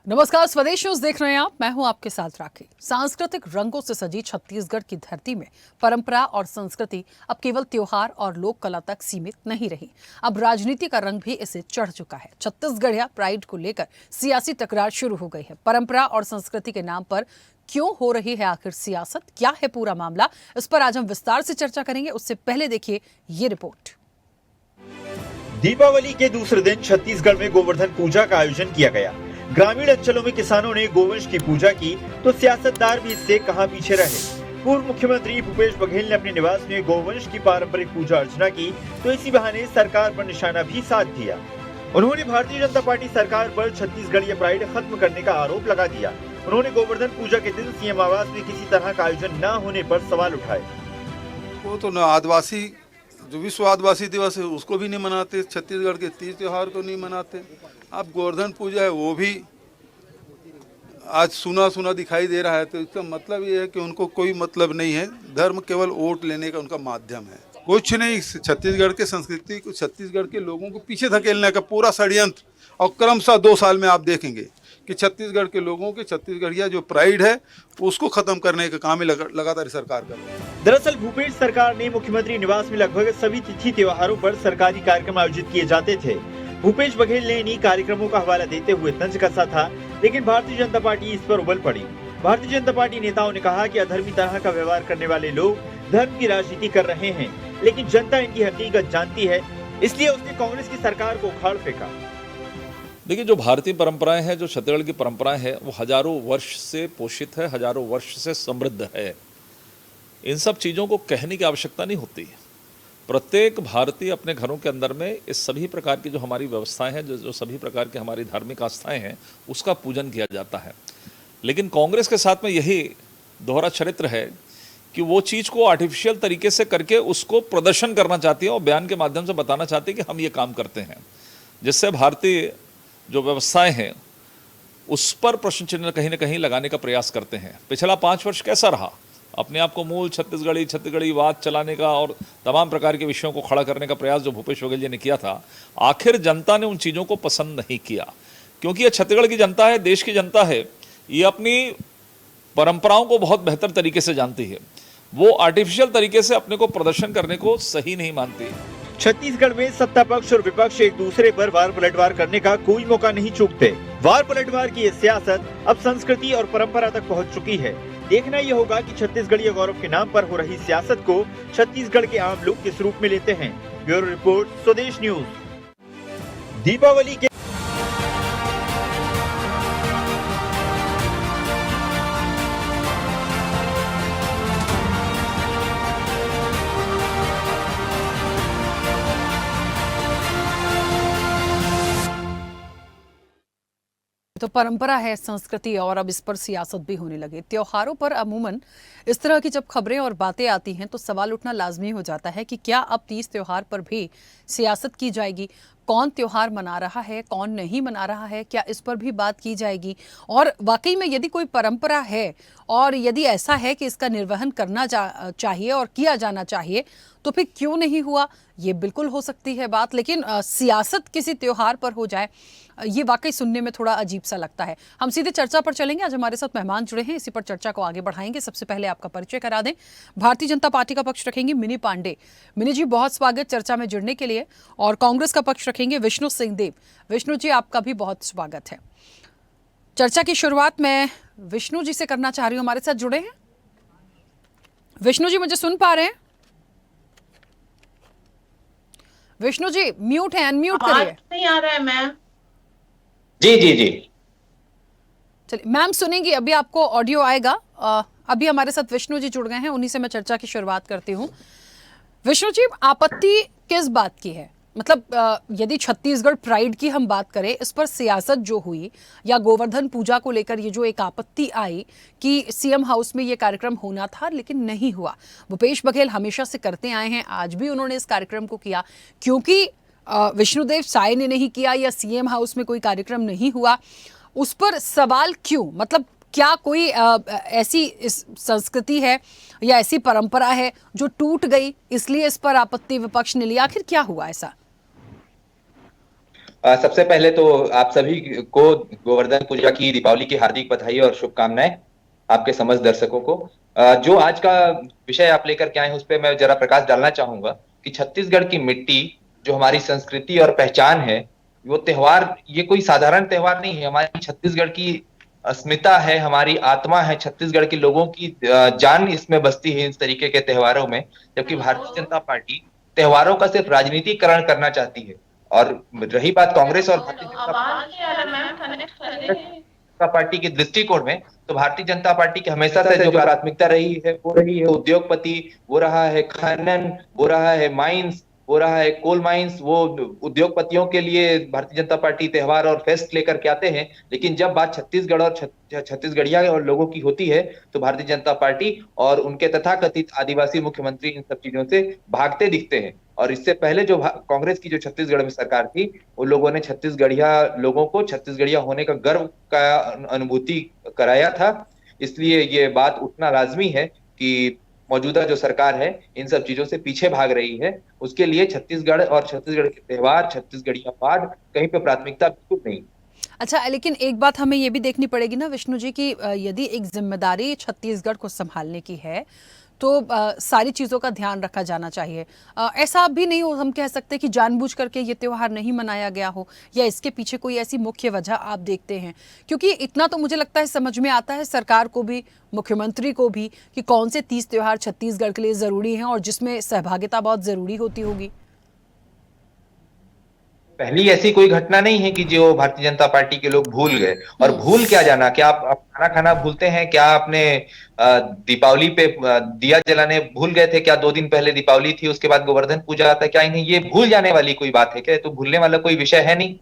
नमस्कार, स्वदेश न्यूज देख रहे हैं आप। मैं हूं आपके साथ राखी। सांस्कृतिक रंगों से सजी छत्तीसगढ़ की धरती में परंपरा और संस्कृति अब केवल त्योहार और लोक कला तक सीमित नहीं रही। अब राजनीति का रंग भी इसे चढ़ चुका है। छत्तीसगढ़िया प्राइड को लेकर सियासी तकरार शुरू हो गई है। परंपरा और संस्कृति के नाम पर क्यों हो रही है आखिर सियासत, क्या है पूरा मामला, इस पर आज हम विस्तार से चर्चा करेंगे। उससे पहले देखिए ये रिपोर्ट। दीपावली के दूसरे दिन छत्तीसगढ़ में गोवर्धन पूजा का आयोजन किया गया। ग्रामीण अंचलों में किसानों ने गोवंश की पूजा की तो सियासतदार भी इससे कहां पीछे रहे। पूर्व मुख्यमंत्री भूपेश बघेल ने अपने निवास में गोवंश की पारंपरिक पूजा अर्चना की तो इसी बहाने सरकार पर निशाना भी साध दिया। उन्होंने भारतीय जनता पार्टी सरकार पर छत्तीसगढ़ीय प्राइड खत्म करने का आरोप लगा दिया। उन्होंने गोवर्धन पूजा के दिन सीएम आवास में किसी तरह का आयोजन न होने पर सवाल उठाए। वो तो न आदिवासी जो विश्व आदिवासी दिवस है उसको भी नहीं मनाते, छत्तीसगढ़ के तीज त्योहार को नहीं मनाते। अब गोवर्धन पूजा है वो भी आज सुना सुना दिखाई दे रहा है, तो इसका मतलब ये है कि उनको कोई मतलब नहीं है। धर्म केवल वोट लेने का उनका माध्यम है, कुछ नहीं। छत्तीसगढ़ के संस्कृति को, छत्तीसगढ़ के लोगों को पीछे धकेलने का पूरा षड्यंत्र। और क्रमशः 2 साल में आप देखेंगे कि छत्तीसगढ़ के लोगों के छत्तीसगढ़िया जो प्राइड है उसको खत्म करने का काम लगातार सरकार कर रही है। दरअसल भूपेश सरकार ने मुख्यमंत्री निवास में लगभग सभी तिथि त्योहारों पर सरकारी कार्यक्रम आयोजित किए जाते थे। भूपेश बघेल ने इन्हीं कार्यक्रमों का हवाला देते हुए तंज कसा था, लेकिन भारतीय जनता पार्टी इस पर उबल पड़ी। भारतीय जनता पार्टी नेताओं ने कहा कि अधर्मी तरह का व्यवहार करने वाले लोग धर्म की राजनीति कर रहे हैं, लेकिन जनता इनकी हकीकत जानती है, इसलिए उसने कांग्रेस की सरकार को उखाड़ फेंका। देखिए, जो भारतीय परंपराएं हैं, जो छत्तीसगढ़ की परंपराएं हैं, वो हजारों वर्ष से पोषित है, हजारों वर्ष से समृद्ध है। इन सब चीज़ों को कहने की आवश्यकता नहीं होती। प्रत्येक भारतीय अपने घरों के अंदर में इस सभी प्रकार की जो हमारी व्यवस्थाएं हैं, जो सभी प्रकार की हमारी धार्मिक आस्थाएं हैं, उसका पूजन किया जाता है। लेकिन कांग्रेस के साथ में यही दोहरा चरित्र है कि वो चीज़ को आर्टिफिशियल तरीके से करके उसको प्रदर्शन करना चाहती है और बयान के माध्यम से बताना चाहती है कि हम ये काम करते हैं, जिससे भारतीय जो व्यवस्थाएं हैं उस पर प्रश्न चिन्ह कहीं ना कहीं लगाने का प्रयास करते हैं। पिछला 5 वर्ष कैसा रहा? अपने आप को मूल छत्तीसगढ़ी वाद चलाने का और तमाम प्रकार के विषयों को खड़ा करने का प्रयास जो भूपेश बघेल जी ने किया था, आखिर जनता ने उन चीज़ों को पसंद नहीं किया। क्योंकि ये छत्तीसगढ़ की जनता है, देश की जनता है, ये अपनी परंपराओं को बहुत बेहतर तरीके से जानती है। वो आर्टिफिशियल तरीके से अपने को प्रदर्शन करने को सही नहीं मानती। छत्तीसगढ़ में सत्ता पक्ष और विपक्ष एक दूसरे पर वार पलटवार करने का कोई मौका नहीं चूकते। वार पलटवार की ये सियासत अब संस्कृति और परंपरा तक पहुंच चुकी है। देखना ये होगा कि छत्तीसगढ़ीय गौरव के नाम पर हो रही सियासत को छत्तीसगढ़ के आम लोग किस रूप में लेते हैं। ब्यूरो रिपोर्ट, स्वदेश न्यूज। दीपावली के तो परंपरा है, संस्कृति, और अब इस पर सियासत भी होने लगे। त्योहारों पर अमूमन इस तरह की जब खबरें और बातें आती हैं तो सवाल उठना लाजमी हो जाता है कि क्या अब तीज त्योहार पर भी सियासत की जाएगी? कौन त्योहार मना रहा है, कौन नहीं मना रहा है, क्या इस पर भी बात की जाएगी? और वाकई में यदि कोई परंपरा है और यदि ऐसा है कि इसका निर्वहन करना चाहिए और किया जाना चाहिए, तो फिर क्यों नहीं हुआ? ये बिल्कुल हो सकती है बात, लेकिन सियासत किसी त्योहार पर हो जाए, ये वाकई सुनने में थोड़ा अजीब सा लगता है। हम सीधे चर्चा पर चलेंगे। आज हमारे साथ मेहमान जुड़े हैं, इसी पर चर्चा को आगे बढ़ाएंगे। सबसे पहले आपका परिचय करा दें। भारतीय जनता पार्टी का पक्ष रखेंगे मिनी पांडे। मिनी जी, बहुत स्वागत चर्चा में जुड़ने के लिए। और कांग्रेस का पक्ष रखेंगे विष्णु सिंहदेव। विष्णु जी, आपका भी बहुत स्वागत है। चर्चा की शुरुआत मैं विष्णु जी से करना चाह रही हूँ। हमारे साथ जुड़े हैं विष्णु जी, मुझे सुन पा रहे हैं? विष्णु जी म्यूट है, अनम्यूट करिए। नहीं आ रहा है मैम। जी जी जी चलिए, मैम सुनेंगी, अभी आपको ऑडियो आएगा। अभी हमारे साथ विष्णु जी जुड़ गए हैं, उन्हीं से मैं चर्चा की शुरुआत करती हूँ। विष्णु जी, आपत्ति किस बात की है? मतलब यदि छत्तीसगढ़ प्राइड की हम बात करें, इस पर सियासत जो हुई या गोवर्धन पूजा को लेकर ये जो एक आपत्ति आई कि सीएम हाउस में ये कार्यक्रम होना था लेकिन नहीं हुआ। भूपेश बघेल हमेशा से करते आए हैं, आज भी उन्होंने इस कार्यक्रम को किया। क्योंकि विष्णुदेव साय ने नहीं किया या सीएम हाउस में कोई कार्यक्रम नहीं हुआ, उस पर सवाल क्यों? मतलब क्या कोई ऐसी इस संस्कृति है या ऐसी परंपरा है जो टूट गई, इसलिए इस पर आपत्ति विपक्ष ने लिया? आखिर क्या हुआ ऐसा? सबसे पहले तो आप सभी को गोवर्धन पूजा की, दीपावली की हार्दिक बधाई और शुभकामनाएं आपके समस्त दर्शकों को। जो आज का विषय आप लेकर के आए हैं उस पर मैं जरा प्रकाश डालना चाहूंगा कि छत्तीसगढ़ की मिट्टी, जो हमारी संस्कृति और पहचान है, वो त्योहार ये कोई साधारण त्योहार नहीं है। हमारी छत्तीसगढ़ की अस्मिता है, हमारी आत्मा है, छत्तीसगढ़ के लोगों की जान इसमें बसती है इस तरीके के त्योहारों में। जबकि भारतीय जनता पार्टी त्योहारों का सिर्फ राजनीतिकरण करना चाहती है। और रही बात कांग्रेस और भारतीय जनता पार्टी के दृष्टिकोण में, तो भारतीय जनता पार्टी की हमेशा से जो प्राथमिकता रही है वो रही है उद्योगपति, वो रहा है खनन, वो रहा है माइंस, वो रहा है कोल माइंस। वो उद्योगपतियों के लिए भारतीय जनता पार्टी त्योहार और फेस्ट लेकर के आते हैं। लेकिन जब बात छत्तीसगढ़ और छत्तीसगढ़िया और लोगों की होती है तो भारतीय जनता पार्टी और उनके तथाकथित आदिवासी मुख्यमंत्री इन सब चीजों से भागते दिखते हैं। और इससे पहले जो कांग्रेस की जो छत्तीसगढ़ में सरकार थी, उन लोगों ने छत्तीसगढ़िया लोगों को छत्तीसगढ़िया होने का गर्व का अनुभूति कराया था। इसलिए ये बात उठना लाजमी है कि मौजूदा जो सरकार है इन सब चीजों से पीछे भाग रही है। उसके लिए छत्तीसगढ़ और छत्तीसगढ़ के त्योहार, छत्तीसगढ़िया पाठ कहीं पे प्राथमिकता बिल्कुल नहीं। अच्छा, लेकिन एक बात हमें ये भी देखनी पड़ेगी ना विष्णु जी कि यदि एक जिम्मेदारी छत्तीसगढ़ को संभालने की है तो सारी चीज़ों का ध्यान रखा जाना चाहिए। ऐसा भी नहीं हो हम कह सकते कि जानबूझ करके ये त्योहार नहीं मनाया गया हो, या इसके पीछे कोई ऐसी मुख्य वजह आप देखते हैं? क्योंकि इतना तो मुझे लगता है समझ में आता है सरकार को भी, मुख्यमंत्री को भी, कि कौन से 30 त्योहार छत्तीसगढ़ के लिए ज़रूरी हैं और जिसमें सहभागिता बहुत ज़रूरी होती होगी। पहली ऐसी कोई घटना नहीं है कि जो भारतीय जनता पार्टी के लोग भूल गए। और भूल क्या जाना, क्या आप खाना खाना भूलते हैं? क्या आपने दीपावली पे दिया जलाने भूल गए थे? क्या 2 दिन पहले दीपावली थी, उसके बाद गोवर्धन पूजा आता है? क्या इन्हें ये भूल जाने वाली कोई बात है क्या? तो भूलने वाला कोई विषय है नहीं।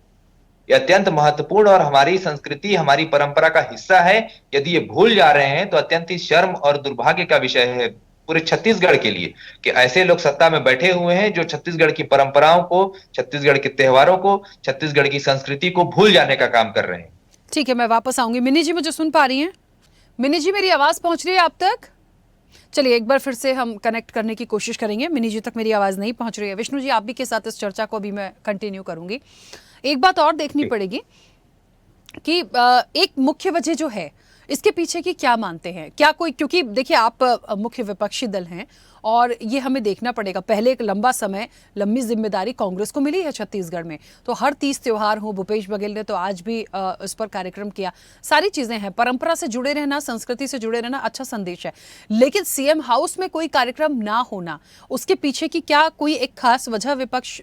ये अत्यंत महत्वपूर्ण और हमारी संस्कृति, हमारी परंपरा का हिस्सा है। यदि ये भूल जा रहे हैं तो अत्यंत ही शर्म और दुर्भाग्य का विषय है पूरे छत्तीसगढ़ के लिए कि ऐसे लोग सत्ता में बैठे हुए हैं जो छत्तीसगढ़ की परंपराओं को, छत्तीसगढ़ के त्योहारों को, छत्तीसगढ़ की संस्कृति को भूल जाने का काम कर रहे हैं। ठीक है, मैं वापस आऊंगी। मिनी जी मुझे सुन पा रही हैं? मिनी जी, मेरी आवाज़ पहुंच रही है आप तक? चलिए एक बार फिर से हम कनेक्ट करने की कोशिश करेंगे। मिनी जी तक मेरी आवाज़ नहीं पहुंच रही है। विष्णु जी, आप भी के साथ इस चर्चा को अभी मैं कंटिन्यू करूंगी। एक बात और देखनी पड़ेगी कि एक मुख्य वजह जो है इसके पीछे की क्या मानते हैं? क्या कोई, क्योंकि देखिए आप मुख्य विपक्षी दल हैं और ये हमें देखना पड़ेगा, पहले एक लंबा समय, लंबी जिम्मेदारी कांग्रेस को मिली है छत्तीसगढ़ में, तो हर 30 त्योहार हो, भूपेश बघेल ने तो आज भी इस पर कार्यक्रम किया, सारी चीजें हैं, परंपरा से जुड़े रहना, संस्कृति से जुड़े रहना अच्छा संदेश है। लेकिन सीएम हाउस में कोई कार्यक्रम ना होना, उसके पीछे की क्या कोई एक खास वजह विपक्ष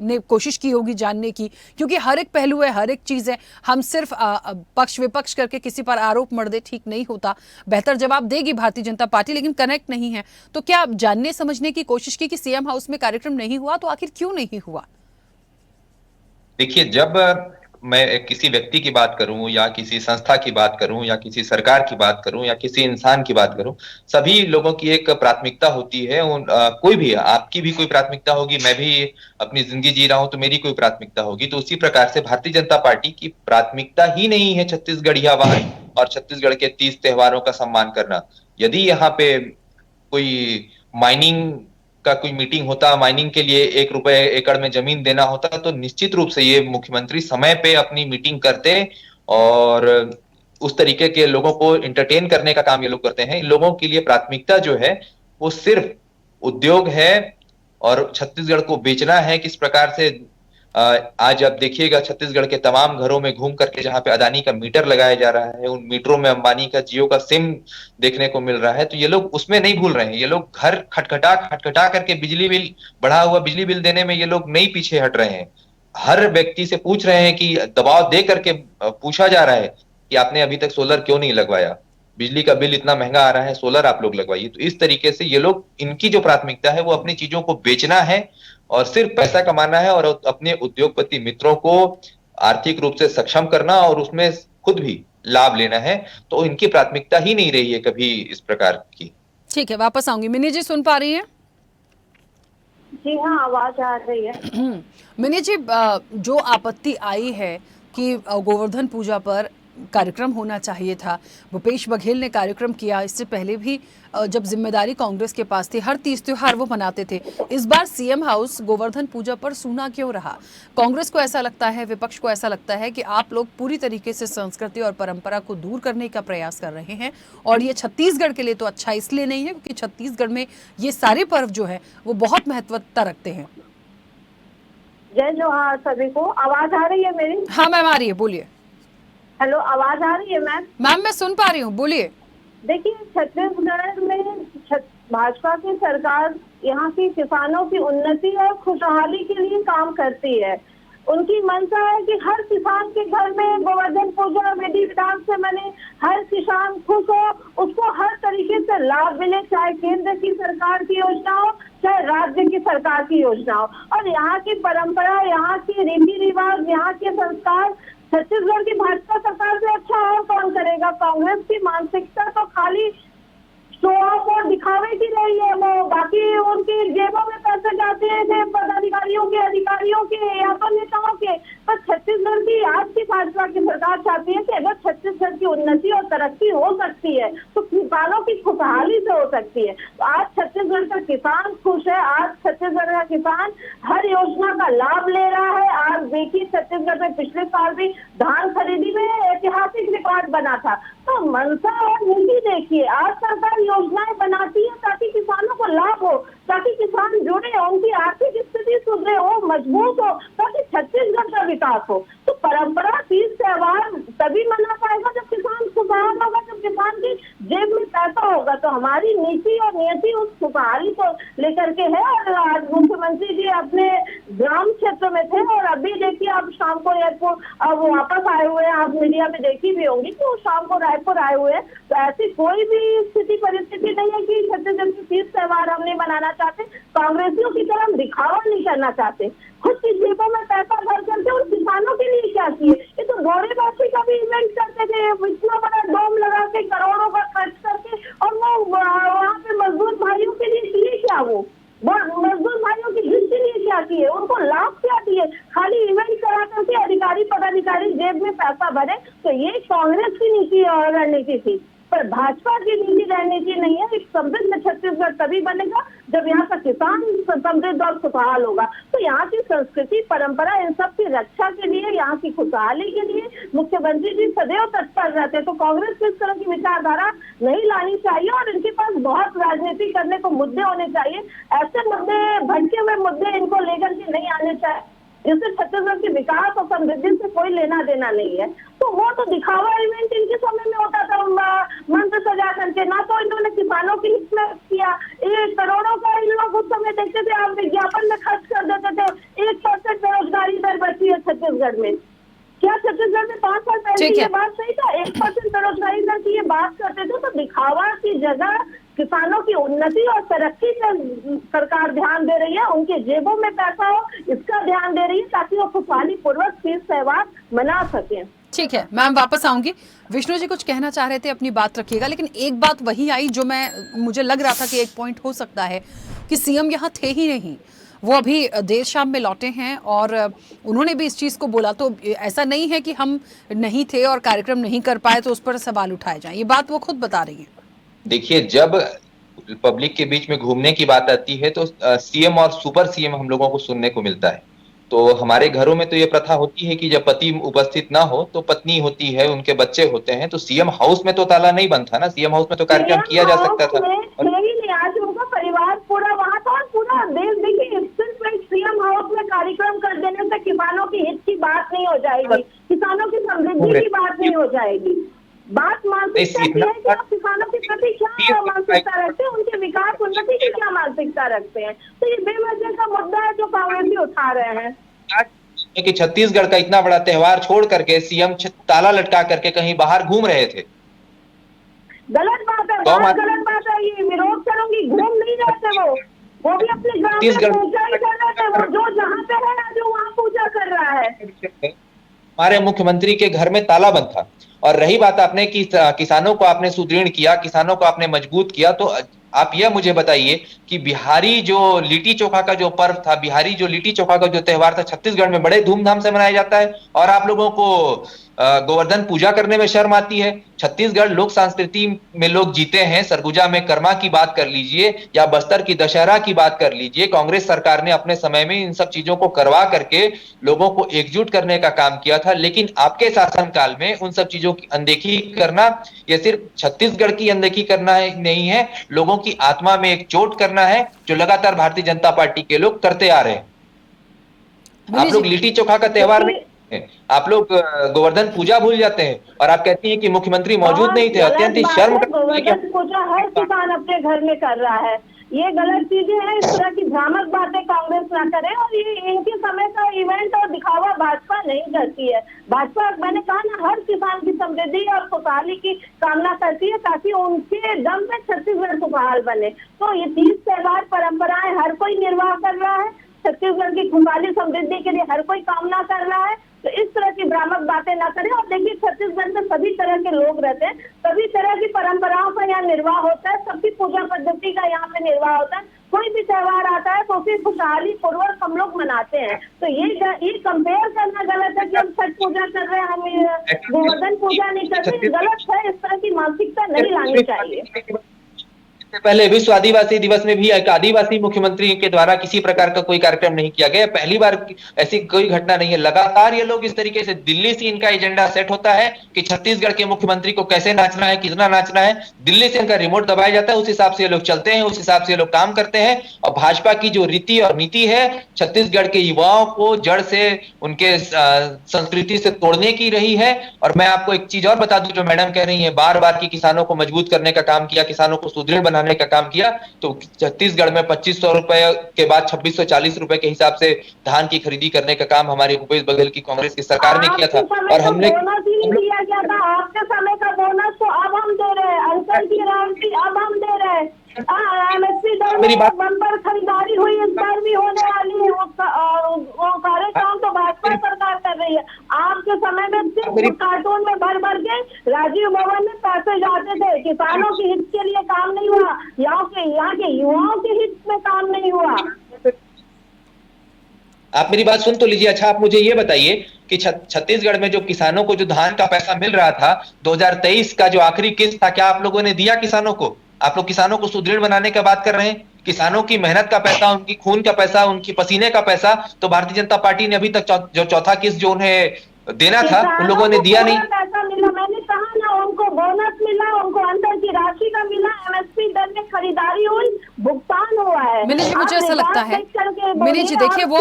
ने कोशिश की होगी जानने की? क्योंकि हर एक पहलू है, हर एक चीज है, हम सिर्फ पक्ष विपक्ष करके किसी पर आरोप मढ़ दे ठीक नहीं होता। बेहतर जवाब देगी भारतीय जनता पार्टी, लेकिन कनेक्ट नहीं है। तो क्या आप जानने समझने की कोशिश की कि सीएम हाउस में कार्यक्रम नहीं हुआ, तो आखिर क्यों नहीं हुआ? देखिए, जब मैं किसी व्यक्ति की बात करूं या किसी संस्था की बात करूं या किसी सरकार की बात करूं या किसी इंसान की बात करूं, सभी लोगों की एक प्राथमिकता होती है। कोई भी, आपकी भी कोई प्राथमिकता होगी, मैं भी अपनी जिंदगी जी रहा हूं तो मेरी कोई प्राथमिकता होगी। तो उसी प्रकार से भारतीय जनता पार्टी की प्राथमिकता ही नहीं है छत्तीसगढ़ियावाद और छत्तीसगढ़ के 30 त्योहारों का सम्मान करना। यदि यहाँ पे कोई माइनिंग का कोई मीटिंग होता, माइनिंग के लिए 1 रुपए एकड़ में जमीन देना होता, तो निश्चित रूप से ये मुख्यमंत्री समय पे अपनी मीटिंग करते और उस तरीके के लोगों को एंटरटेन करने का काम ये लोग करते हैं। लोगों के लिए प्राथमिकता जो है वो सिर्फ उद्योग है और छत्तीसगढ़ को बेचना है। किस प्रकार से आज आप देखिएगा छत्तीसगढ़ के तमाम घरों में घूम करके जहां पे अदानी का मीटर लगाया जा रहा है, उन मीटरों में अंबानी का, जियो का सिम देखने को मिल रहा है। तो ये लोग उसमें नहीं भूल रहे हैं। ये लोग घर खटखटा करके बिजली बिल, बढ़ा हुआ बिजली बिल देने में ये लोग नहीं पीछे हट रहे हैं। हर व्यक्ति से पूछ रहे हैं कि दबाव दे करके पूछा जा रहा है कि आपने अभी तक सोलर क्यों नहीं लगवाया, बिजली का बिल इतना महंगा आ रहा है, सोलर आप लोग लगवाइए। तो इस तरीके से ये लोग, इनकी जो प्राथमिकता है वो अपनी चीजों को बेचना है और सिर्फ पैसा कमाना है और अपने उद्योगपति मित्रों को आर्थिक रूप से सक्षम करना और उसमें खुद भी लाभ लेना है। तो इनकी प्राथमिकता ही नहीं रही है कभी इस प्रकार की। ठीक है, वापस आऊंगी। मिनी जी सुन पा रही हैं? जी हाँ, आवाज आ रही है। मिनी जी, जो आपत्ति आई है कि गोवर्धन पूजा पर कार्यक्रम होना चाहिए था। भूपेश बघेल ने कार्यक्रम किया, इससे पहले भी जब जिम्मेदारी कांग्रेस के पास थी हर तीज त्योहार वो मनाते थे। इस बार सीएम हाउस गोवर्धन पूजा पर सूना क्यों रहा? कांग्रेस को ऐसा लगता है, विपक्ष को ऐसा लगता है कि आप लोग पूरी तरीके से संस्कृति और परंपरा को दूर करने का प्रयास कर रहे हैं, और ये छत्तीसगढ़ के लिए तो अच्छा इसलिए नहीं है क्योंकि छत्तीसगढ़ में ये सारे पर्व जो है वो बहुत महत्वता रखते हैं। जय जोहार सभी को। आवाज आ रही है मेरी? हाँ मैम, आ रही है, बोलिए। हेलो, आवाज आ रही है मैम? मैम मैं सुन पा रही हूँ, बोलिए। देखिए, छत्तीसगढ़ में भाजपा की सरकार यहाँ की किसानों की उन्नति और खुशहाली के लिए काम करती है। उनकी मंशा है कि हर किसान के घर में गोवर्धन पूजा विधि विधान से बने, हर किसान खुश हो, उसको हर तरीके से लाभ मिले, चाहे केंद्र की सरकार की योजना हो चाहे राज्य की सरकार की योजना हो। और यहाँ की परंपरा, यहाँ के रीति रिवाज, यहाँ के संस्कार छत्तीसगढ़ की भाजपा सरकार से अच्छा और कौन करेगा। कांग्रेस की मानसिकता तो खाली शो ऑफ और दिखावे की रही है, वो बाकी उनकी जेबों में पैसे जाते हैं पदाधिकारियों के, अधिकारियों के या तो नेताओं के। पर छत्तीसगढ़ की आज की भाजपा की सरकार चाहती है कि अगर छत्तीसगढ़ की उन्नति और तरक्की हो सकती है तो किसानों की खुशहाली से हो सकती है। तो आज छत्तीसगढ़ का किसान खुश है, आज छत्तीसगढ़ का किसान हर योजना का लाभ ले रहा है। आज देखिए, छत्तीसगढ़ में पिछले साल भी धान खरीदी में ऐतिहासिक रिकॉर्ड बना था। तो मनसा और नीति देखिए, आज सरकार योजनाएं बनाती है ताकि किसानों को लाभ हो, ताकि किसान जुड़े, उनकी आर्थिक स्थिति सुधरे हो, मजबूत हो, ताकि छत्तीसगढ़ का विकास हो। तो परंपरा, तीज त्योहार तभी मना पाएगा जब किसान खुशहाल होगा, जब किसान की जेब में पैसा होगा। तो हमारी नीति और नियति उस खुशहाली को लेकर के है। और आज मुख्यमंत्री जी अपने ग्राम क्षेत्र में थे और अभी देखिए आप शाम को एयरपोर्ट अब वापस आए हुए हैं। आप मीडिया में देखी भी होंगी कि वो शाम को रायपुर आए हुए हैं। तो ऐसी कोई भी स्थिति परिस्थिति नहीं है कि छत्तीसगढ़ की तीज त्योहार हम नहीं मनाना चाहते, कांग्रेसियों की तरह दिखावा नहीं करना चाहते। खुद की जेबों में पैसा भर करके उन किसानों के लिए क्या किए? ये तो घोड़ेबाजी का भी इवेंट करते थे, इतना बड़ा डोम लगा के करोड़ों का खर्च करके, और वो वहाँ पे मजदूर भाइयों के लिए किए क्या? वो मजदूर भाइयों की हित के लिए क्या किए? उनको लाभ क्या दिए? खाली इवेंट करा करके अधिकारी पदाधिकारी जेब में पैसा भरे। तो ये कांग्रेस की नीति और रणनीति थी, पर भाजपा की नीति रणनीति नहीं है। एक समृद्ध छत्तीसगढ़ तभी बनेगा जब यहाँ का किसान समृद्ध और खुशहाल होगा। तो यहाँ की संस्कृति, परंपरा, इन सब की रक्षा के लिए, यहाँ की खुशहाली के लिए मुख्यमंत्री जी सदैव तत्पर रहते। तो कांग्रेस को इस तरह की विचारधारा नहीं लानी चाहिए और इनके पास बहुत राजनीति करने को मुद्दे होने चाहिए। ऐसे मुद्दे, भटके हुए मुद्दे इनको लेकर के नहीं आने चाहिए जिससे छत्तीसगढ़ के विकास और समृद्धि से कोई लेना देना नहीं है। तो वो तो दिखावा इवेंट इनके समय में होता था, मंत्र सजा करके। ना तो इन्होंने किसानों के हित में किया, 1 करोड़ों का इन लोग उस समय देखते थे, आप विज्ञापन में खर्च कर देते थे। 1% बेरोजगारी दर बची है छत्तीसगढ़ में। क्या छत्तीसगढ़ में 5 साल पहले ये बात सही था? 1% बेरोजगारी दर की ये बात करते थे। तो दिखावा की जगह किसानों की उन्नति और तरक्की पर सरकार ध्यान दे रही है, उनके जेबों में पैसा हो इसका ध्यान दे रही है ताकि वो खुशहाली पूर्वक तीज त्योहार मना सकें। ठीक है मैम, वापस आऊंगी। विष्णु जी कुछ कहना चाह रहे थे, अपनी बात रखिएगा। लेकिन एक बात वही आई जो मुझे लग रहा था कि एक पॉइंट हो सकता है कि सीएम यहाँ थे ही नहीं, वो अभी देर शाम में लौटे हैं और उन्होंने भी इस चीज़ को बोला। तो ऐसा नहीं है कि हम नहीं थे और कार्यक्रम नहीं कर पाए तो उस पर सवाल उठाए जाएं, ये बात वो खुद बता रही हैं। देखिए, जब पब्लिक के बीच में घूमने की बात आती है तो सीएम और सुपर सीएम हम लोगों को सुनने को मिलता है। तो हमारे घरों में तो ये प्रथा होती है कि जब पति उपस्थित ना हो तो पत्नी होती है, उनके बच्चे होते हैं। तो सीएम हाउस में तो ताला नहीं बंद था ना, सीएम हाउस में तो कार्यक्रम किया जा सकता था। आज उनका परिवार पूरा वहाँ था और पूरा देश, देखिए सिर्फ सीएम हाउस में कार्यक्रम कर देने से किसानों की हित की बात नहीं हो जाएगी, किसानों की समृद्धि की बात नहीं हो जाएगी। बात मानसिकता की है कि आप किसानों के प्रति क्या मानसिकता रखते हैं, उनके विकास उन्नति की क्या मानसिकता रखते हैं। तो ये बेवजह का मुद्दा है जो कांग्रेसी उठा रहे हैं कि छत्तीसगढ़ का इतना बड़ा त्योहार छोड़ करके सीएम ताला लटका करके कहीं बाहर घूम रहे थे। गलत बात है, बहुत गलत बात है। ये विरोध करूंगी, घूम नहीं रहे थे वो भी अपने गांव में पूजा ही कर रहे थे। वो जो जहाँ पे है जो वहाँ पूजा कर रहा है। हमारे मुख्यमंत्री के घर में ताला बंद था। और रही बात आपने कि किसानों को आपने सुदृढ़ किया, किसानों को आपने मजबूत किया, तो आप यह मुझे बताइए कि बिहारी जो लिट्टी चोखा का जो पर्व था, बिहारी जो लिट्टी चोखा का जो त्योहार था, छत्तीसगढ़ में बड़े धूमधाम से मनाया जाता है और आप लोगों को गोवर्धन पूजा करने में शर्म आती है। छत्तीसगढ़ लोक संस्कृति में लोग जीते हैं। सरगुजा में कर्मा की बात कर लीजिए या बस्तर की दशहरा की बात कर लीजिए, कांग्रेस सरकार ने अपने समय में इन सब चीजों को करवा करके लोगों को एकजुट करने का काम किया था। लेकिन आपके शासनकाल में उन सब चीजों की अनदेखी करना, यह सिर्फ छत्तीसगढ़ की अनदेखी करना नहीं है, लोगों की आत्मा में एक चोट करना है, जो लगातार भारतीय जनता पार्टी के लोग करते आ रहे हैं। आप लोग लिट्टी चोखा का त्योहार नहीं, आप लोग गोवर्धन पूजा भूल जाते हैं और आप कहती हैं कि मुख्यमंत्री मौजूद नहीं थे। अत्यंत ही शर्म। गोवर्धन पूजा हर किसान अपने घर में कर रहा है, ये गलत चीजें हैं। इस तरह की भ्रामक बातें कांग्रेस ना करे, और ये इनके समय का इवेंट और दिखावा भाजपा नहीं करती है। भाजपा, मैंने कहा ना, हर किसान की समृद्धि और खुशहाली की कामना करती है, ताकि उनके दम पे छत्तीसगढ़ खुशहाल बने। तो ये 30 त्योहार परंपराएं हर कोई निर्वाह कर रहा है, छत्तीसगढ़ की खुशहाली समृद्धि के लिए हर कोई कामना कर रहा है। तो इस तरह की भ्रामक बातें ना करें। और देखिए, छत्तीसगढ़ में सभी तरह के लोग रहते हैं, सभी तरह की परंपराओं का यहाँ निर्वाह होता है, सबकी पूजा पद्धति का यहाँ पे निर्वाह होता है। कोई भी त्योहार आता है तो फिर खुशहाली पूर्वक हम लोग मनाते हैं। तो ये कंपेयर करना गलत है कि हम छठ पूजा कर रहे हैं, हम गोवर्धन पूजा नहीं कर रहे, गलत है। इस तरह की मानसिकता नहीं लानी चाहिए। इससे पहले विश्व आदिवासी दिवस में भी एक आदिवासी मुख्यमंत्री के द्वारा किसी प्रकार का कोई कार्यक्रम नहीं किया गया। पहली बार ऐसी कोई घटना नहीं है। लगातार ये लोग इस तरीके से, दिल्ली से इनका एजेंडा सेट होता है कि छत्तीसगढ़ के मुख्यमंत्री को कैसे नाचना है, कितना नाचना है। दिल्ली से इनका रिमोट दबाया जाता है, उस हिसाब से ये लोग चलते हैं, उस हिसाब से ये लोग काम करते हैं। और भाजपा की जो रीति और नीति है, छत्तीसगढ़ के युवाओं को जड़ से, उनके संस्कृति से तोड़ने की रही है। और मैं आपको एक चीज और बता दूं, जो मैडम कह रही है, बार बार की किसानों को मजबूत करने का काम किया, किसानों को सुदृढ़ बनाने का काम किया, तो छत्तीसगढ़ में 2500 रुपए के बाद 2640 रुपए के हिसाब से धान की खरीदी करने का काम हमारे भूपेश बघेल की कांग्रेस की सरकार ने किया था। और हमने दिया गया था आपके समय का बोनस, तो अब हम दे रहे हैं, अंकल की राशि अब हम दे रहे हैं। एमएसपी दर में बम्पर खरीदारी हुई, इस बार भी होने वाली है। वो सारे काम तो भाजपा सरकार कर रही है। आपके समय में सिर्फ कार्टून में भर भर के राजीव भवन में पैसे जाते थे, किसानों के हित के लिए काम नहीं हुआ, यहाँ के युवाओं के हित में काम नहीं हुआ। आप मेरी बात सुन तो लीजिए। अच्छा, आप मुझे ये बताइए कि छत्तीसगढ़ में जो किसानों को जो धान का पैसा मिल रहा था, 2023 का जो आखिरी किस्त था, क्या आप लोगों ने दिया किसानों को? आप लोग किसानों को सुदृढ़ बनाने का बात कर रहे हैं। किसानों की मेहनत का पैसा, उनकी खून का पैसा, उनकी पसीने का पैसा तो भारतीय जनता पार्टी ने अभी तक जो चौथा किस्त जो उन्हें देना था, उन लोगों ने दिया नहीं। पैसा मिला, मैंने कहा ना, उनको बोनस मिला, उनको अंदर की राशि का मिला, एमएसपी दर में खरीदारी हुई, भुगतान हुआ है। मिनी जी, मुझे ऐसा लगता है, मिनी जी देखिए, वो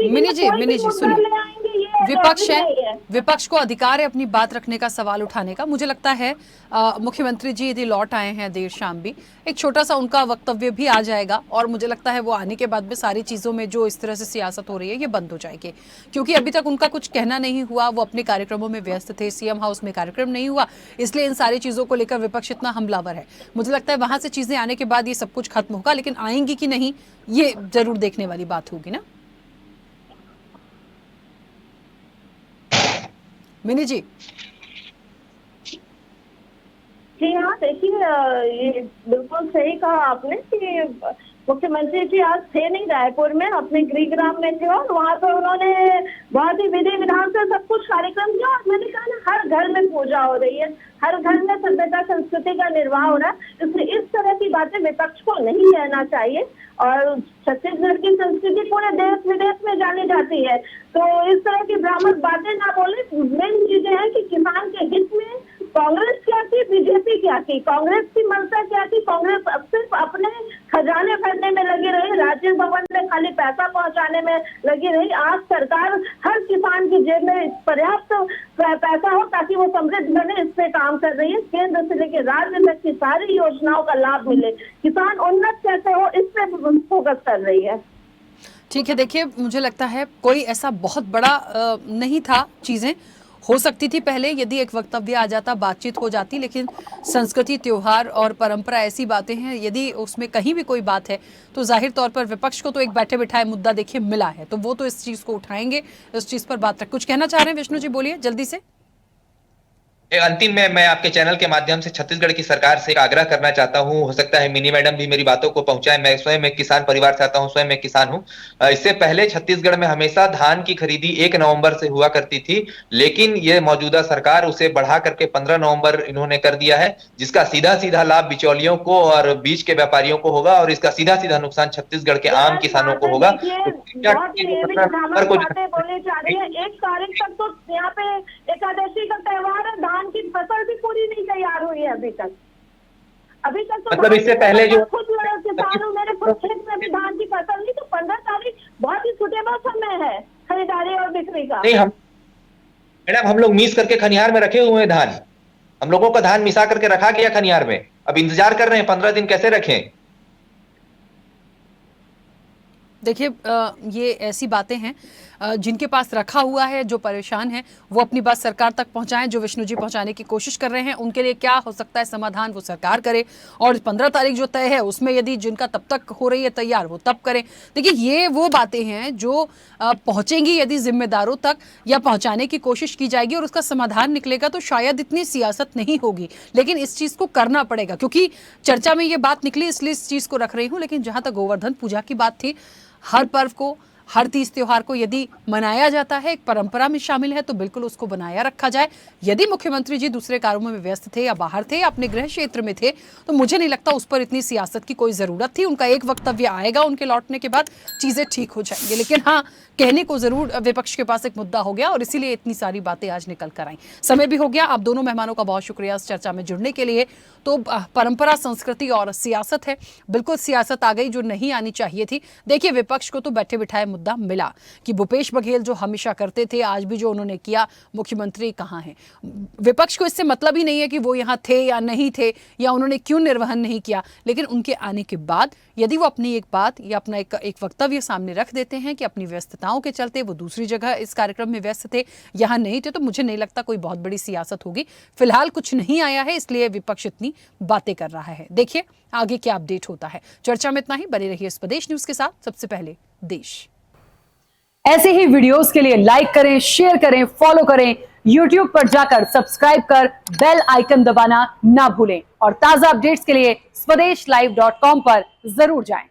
मिनी जी सुनिए, विपक्ष है, विपक्ष को अधिकार है अपनी बात रखने का, सवाल उठाने का। मुझे लगता है मुख्यमंत्री जी यदि लौट आए हैं देर शाम भी, एक छोटा सा उनका वक्तव्य भी आ जाएगा, और मुझे लगता है वो आने के बाद में सारी चीज़ों में जो इस तरह से सियासत हो रही है ये बंद हो जाएगी। क्योंकि अभी तक उनका कुछ कहना नहीं हुआ, वो अपने कार्यक्रमों में व्यस्त थे, सीएम हाउस में कार्यक्रम नहीं हुआ, इसलिए इन सारी चीज़ों को लेकर विपक्ष इतना हमलावर है। मुझे लगता है वहाँ से चीज़ें आने के बाद ये सब कुछ खत्म होगा, लेकिन आएंगी कि नहीं ये जरूर देखने वाली बात होगी ना। मिनी जी। जी हाँ, देखिए, ये बिल्कुल सही कहा आपने कि मुख्यमंत्री जी आज थे नहीं रायपुर में, अपने गृहग्राम में थे, और वहाँ पर उन्होंने बहुत ही विधि विधान से सब कुछ कार्यक्रम किया। और मैंने कहा ना, हर घर में पूजा हो रही है, हर घर में सभ्यता संस्कृति का निर्वाह हो रहा है। इसलिए इस तरह की बातें विपक्ष को नहीं कहना चाहिए। और छत्तीसगढ़ की संस्कृति पूरे देश विदेश में जानी जाती है, तो इस तरह की भ्रामक बातें ना बोले। मेन चीजें हैं कि किसान के हित में कांग्रेस क्या की, बीजेपी क्या की, कांग्रेस की मंशा क्या की। कांग्रेस अब सिर्फ अपने खजाने भरने में लगी रही, राजीव भवन में खाली पैसा पहुंचाने में लगी रही। आज सरकार हर किसान की जेब में पर्याप्त पैसा हो ताकि वो समृद्ध बने, इस पे काम कर रही है। केंद्र से लेकर राज्य तक की सारी योजनाओं का लाभ मिले, किसान उन्नत कैसे हो, इस पे फोकस कर रही है। ठीक है, देखिए, मुझे लगता है कोई ऐसा बहुत बड़ा नहीं था, चीजें हो सकती थी पहले, यदि एक वक्तव्य आ जाता, बातचीत हो जाती, लेकिन संस्कृति, त्योहार और परंपरा ऐसी बातें हैं, यदि उसमें कहीं भी कोई बात है तो जाहिर तौर पर विपक्ष को तो एक बैठे बिठाए मुद्दा देखिए मिला है, तो वो तो इस चीज को उठाएंगे, इस चीज पर बात रख। कुछ कहना चाह रहे हैं विष्णु जी, बोलिए जल्दी से। अंतिम में मैं आपके चैनल के माध्यम से छत्तीसगढ़ की सरकार से एक आग्रह करना चाहता हूं, हो सकता है मिनी मैडम भी मेरी बातों को पहुंचाए। मैं स्वयं एक किसान परिवार से आता हूं, स्वयं एक किसान हूं। इससे पहले छत्तीसगढ़ में हमेशा धान की खरीदी 1 नवंबर से हुआ करती थी, लेकिन ये मौजूदा सरकार उसे बढ़ा करके 15 नवंबर इन्होंने कर दिया है, जिसका सीधा सीधा लाभ बिचौलियों को और बीज के व्यापारियों को होगा और इसका सीधा सीधा नुकसान छत्तीसगढ़ के आम किसानों को होगा। बोले जा रही है 1 तारीख तक तो यहाँ पे एकादशी का त्योहार है, धान की फसल भी पूरी नहीं तैयार हुई है अभी तक तो मतलब इससे पहले जो खुद किसानों मेरे खुद खेत में भी धान की फसल नहीं, तो 15 तारीख बहुत ही सुटेबल समय है खरीदारी और बिक्री का। नहीं, मैडम हम लोग मिस करके खनिहार में रखे हुए हैं धान, हम लोगों का धान मिसा करके रखा गया खनिहार में, अब इंतजार कर रहे हैं 15 दिन कैसे रखें। देखिए ये ऐसी बातें हैं जिनके पास रखा हुआ है, जो परेशान है वो अपनी बात सरकार तक पहुंचाएं, जो विष्णु जी पहुंचाने की कोशिश कर रहे हैं उनके लिए क्या हो सकता है समाधान वो सरकार करे, और 15 तारीख जो तय है उसमें यदि जिनका तब तक हो रही है तैयार वो तब करें। देखिए ये वो बातें हैं जो पहुंचेंगी यदि जिम्मेदारों तक या पहुंचाने की कोशिश की जाएगी और उसका समाधान निकलेगा तो शायद इतनी सियासत नहीं होगी, लेकिन इस चीज को करना पड़ेगा क्योंकि चर्चा में ये बात निकली इसलिए इस चीज को रख रही हूँ। लेकिन जहां तक गोवर्धन पूजा की बात थी, हर पर्व को, हर तीज त्योहार को यदि मनाया जाता है, एक परंपरा में शामिल है तो बिल्कुल उसको बनाया रखा जाए। यदि मुख्यमंत्री जी दूसरे कारों में व्यस्त थे या बाहर थे या अपने गृह क्षेत्र में थे तो मुझे नहीं लगता उस पर इतनी सियासत की कोई जरूरत थी। उनका एक वक्तव्य आएगा, उनके लौटने के बाद चीजें ठीक हो जाएंगी, लेकिन हाँ कहने को जरूर विपक्ष के पास एक मुद्दा हो गया और इसीलिए इतनी सारी बातें आज निकल कर आई। समय भी हो गया। आप दोनों मेहमानों का बहुत शुक्रिया इस चर्चा में जुड़ने के लिए। तो परंपरा, संस्कृति और सियासत है, बिल्कुल सियासत आ गई जो नहीं आनी चाहिए थी। देखिए विपक्ष को तो बैठे बिठाए मुद्दा मिला कि भूपेश बघेल जो हमेशा करते थे, आज भी जो उन्होंने किया, मुख्यमंत्री कहाँ हैं। विपक्ष को इससे मतलब ही नहीं है कि वो यहाँ थे या नहीं थे या उन्होंने क्यों निर्वहन नहीं किया, लेकिन उनके आने के बाद यदि वो अपनी एक बात या अपना एक वक्तव्य सामने रख देते हैं कि अपनी व्यस्तताओं के चलते वो दूसरी जगह इस कार्यक्रम में व्यस्त थे, यहाँ नहीं थे, तो मुझे नहीं लगता कोई बहुत बड़ी सियासत होगी। फिलहाल कुछ नहीं आया है इसलिए विपक्ष इतनी बातें कर रहा है। देखिए आगे क्या अपडेट होता है। चर्चा में इतना ही। बने रहिए स्वदेश न्यूज के साथ। सबसे पहले देश। ऐसे ही वीडियोस के लिए लाइक करें, शेयर करें, फॉलो करें। YouTube पर जाकर सब्सक्राइब कर बेल आइकन दबाना ना भूलें और ताजा अपडेट्स के लिए स्वदेशलाइव.com पर जरूर जाएं।